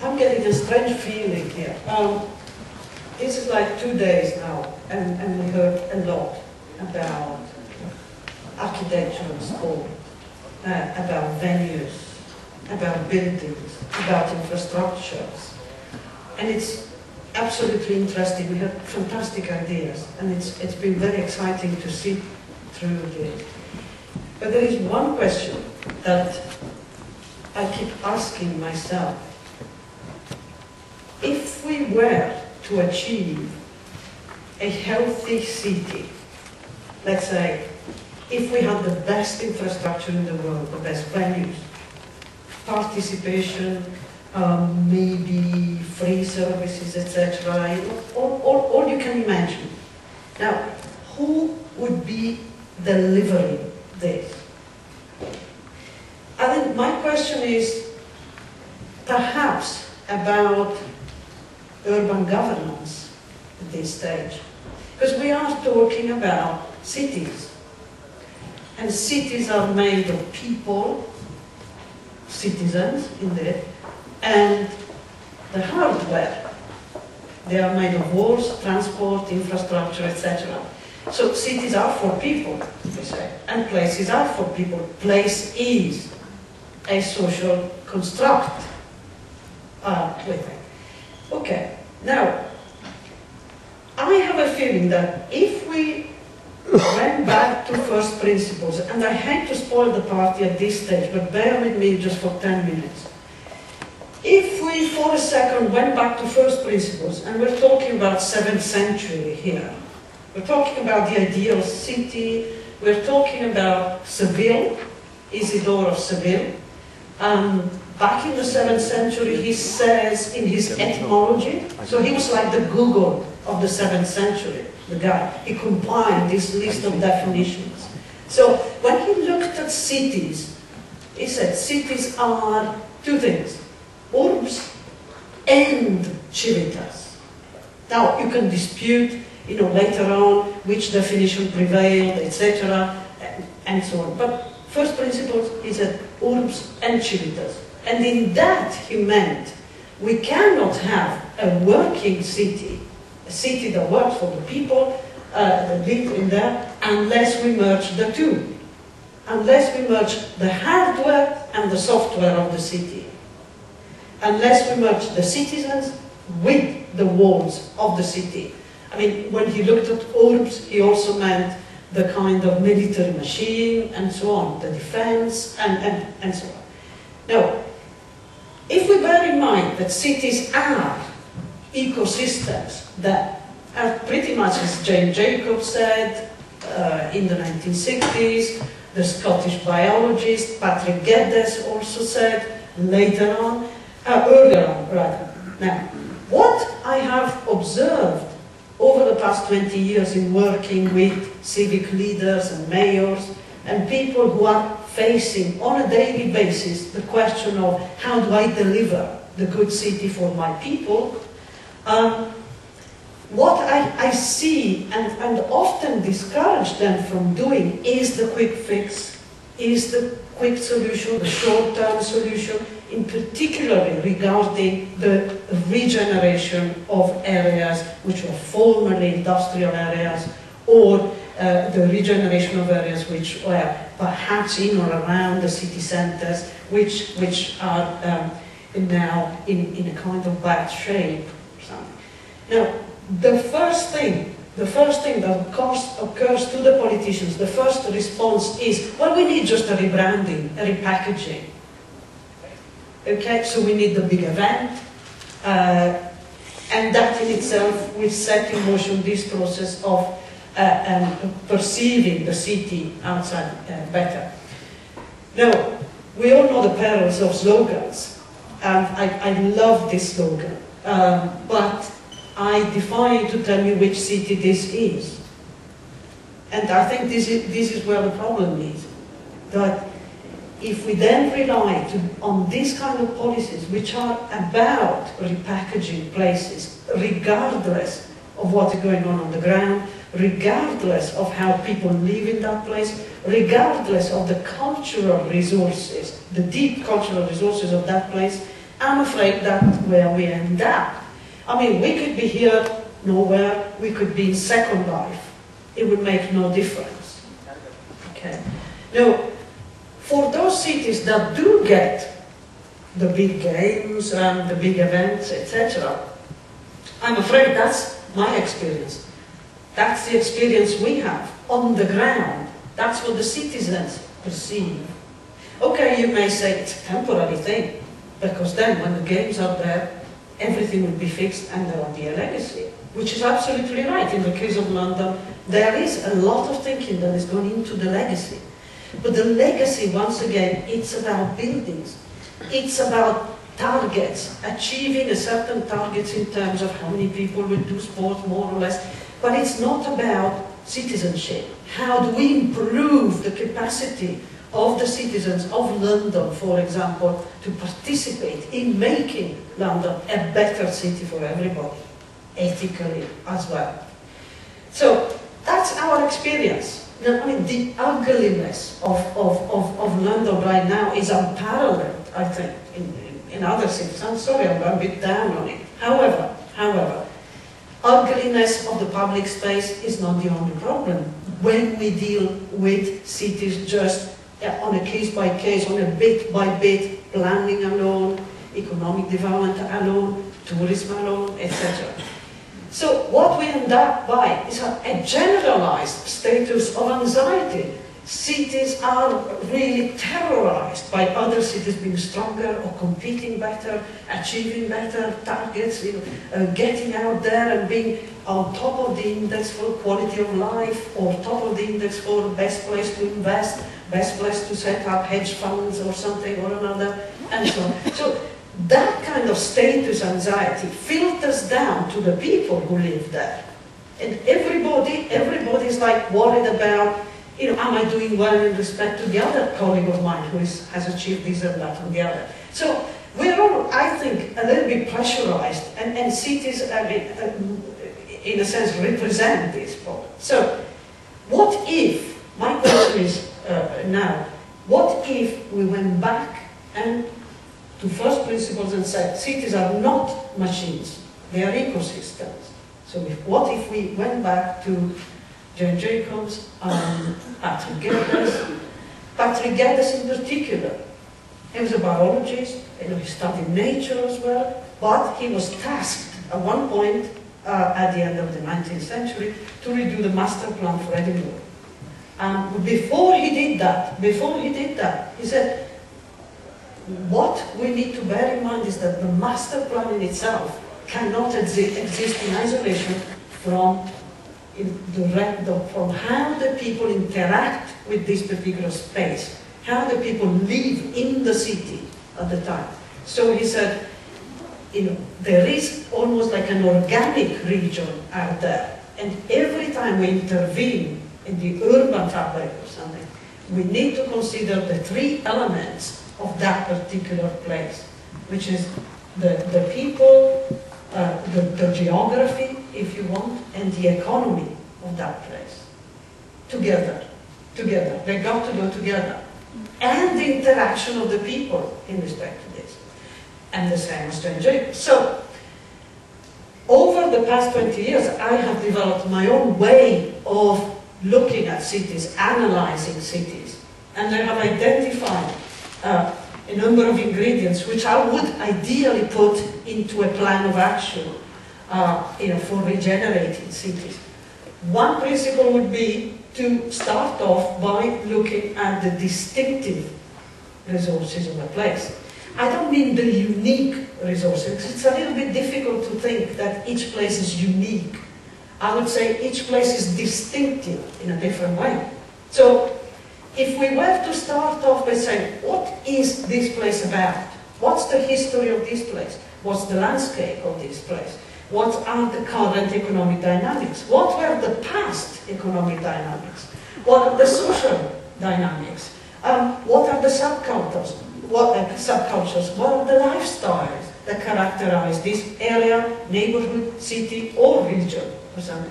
I'm getting a strange feeling here. This is like 2 days now, and we heard a lot about architecture and sport, about venues, about buildings, about infrastructures. And it's absolutely interesting. We have fantastic ideas, and it's been very exciting to see through this. But there is one question that I keep asking myself. If we were to achieve a healthy city, let's say, if we had the best infrastructure in the world, the best venues, participation, maybe free services, etc., all you can imagine. Now, who would be delivering this? I think my question is perhaps about urban governance at this stage. Because we are talking about cities. And cities are made of people, citizens indeed, and the hardware. They are made of walls, transport, infrastructure, etc. So cities are for people, we say, and places are for people. Place is a social construct, we think. Okay, now, I have a feeling that if we went back to first principles, and I hate to spoil the party at this stage, but bear with me just for 10 minutes. If we, for a second, went back to first principles, and we're talking about 7th century here, we're talking about the ideal city, we're talking about Seville, Isidore of Seville. Back in the 7th century, he says in his etymology, so he was like the Google of the 7th century, the guy. He compiled this list of definitions. So when he looked at cities, he said cities are two things, urbs and civitas. Now you can dispute, later on which definition prevailed, etc., and so on. But first principles is that urbs and civitas. And in that he meant we cannot have a working city, a city that works for the people that live in there, unless we merge the two. Unless we merge the hardware and the software of the city. Unless we merge the citizens with the walls of the city. I mean, when he looked at urbs, he also meant the kind of military machine and so on, the defense and so on. Now, if we bear in mind that cities are ecosystems that are pretty much, as Jane Jacobs said in the 1960s, the Scottish biologist Patrick Geddes also said later on, earlier on, rather. Now, what I have observed over the past 20 years in working with civic leaders and mayors and people who are facing on a daily basis the question of how do I deliver the good city for my people, what I see and often discourage them from doing is the quick fix, is the quick solution, the short-term solution, in particular regarding the regeneration of areas which were formerly industrial areas, or the regeneration of areas which were perhaps in or around the city centres, which are now in a kind of bad shape or something. Now, the first thing that occurs to the politicians, the first response is, well, we need just a rebranding, a repackaging. Okay, so we need the big event, and that in itself will set in motion this process of perceiving the city outside better. Now, we all know the perils of slogans, and I love this slogan, but I defy you to tell me which city this is. And I think this is where the problem is, that if we then rely on these kind of policies, which are about repackaging places, regardless of what is going on the ground, regardless of how people live in that place, regardless of the cultural resources, the deep cultural resources of that place, I'm afraid that's where we end up. I mean, we could be here nowhere, we could be in Second Life. It would make no difference. Okay. Now, for those cities that do get the big games and the big events, etc., I'm afraid that's my experience. That's the experience we have on the ground. That's what the citizens perceive. Okay, you may say it's a temporary thing, because then when the games are there, everything will be fixed and there will be a legacy, which is absolutely right. In the case of London, there is a lot of thinking that is going into the legacy. But the legacy, once again, it's about buildings. It's about targets, achieving a certain targets in terms of how many people will do sport, more or less. But it's not about citizenship. How do we improve the capacity of the citizens of London, for example, to participate in making London a better city for everybody, ethically as well. So that's our experience. I mean, the ugliness of London right now is unparalleled, I think, in other cities. I'm sorry, I'm a bit down on it. However, ugliness of the public space is not the only problem. When we deal with cities just on a case-by-case, on a bit-by-bit planning alone, economic development alone, tourism alone, etc. So what we end up by is a generalized status of anxiety. Cities are really terrorized by other cities being stronger or competing better, achieving better targets, getting out there and being on top of the index for quality of life, or top of the index for best place to invest, best place to set up hedge funds or something or another, and so on. So that kind of status anxiety filters down to the people who live there. And everybody's like worried about, am I doing well in respect to the other colleague of mine who has achieved this and that and the other. So we're all, I think, a little bit pressurized, and cities, in a sense, represent this problem. So what if, my question is now, what if we went back and to first principles and said, cities are not machines, they are ecosystems. So what if we went back to Jane Jacobs and Patrick Geddes in particular? He was a biologist, he studied nature as well, but he was tasked at one point at the end of the 19th century to redo the master plan for Edinburgh. Before he did that, he said, what we need to bear in mind is that the master plan in itself cannot exist in isolation from how the people interact with this particular space, how the people live in the city at the time. So he said, there is almost like an organic region out there, and every time we intervene in the urban fabric or something, we need to consider the three elements of that particular place, which is the people, the geography, if you want, and the economy of that place. Together. They got to go together. And the interaction of the people in respect to this. And the same as Jane Jacobs. So, over the past 20 years, I have developed my own way of looking at cities, analyzing cities. And I have identified a number of ingredients which I would ideally put into a plan of action for regenerating cities. One principle would be to start off by looking at the distinctive resources of a place. I don't mean the unique resources, because it's a little bit difficult to think that each place is unique. I would say each place is distinctive in a different way. So, if we were to start off by saying, what is this place about? What's the history of this place? What's the landscape of this place? What are the current economic dynamics? What were the past economic dynamics? What are the social dynamics? What are the subcultures? What are the lifestyles that characterize this area, neighborhood, city, or region or something?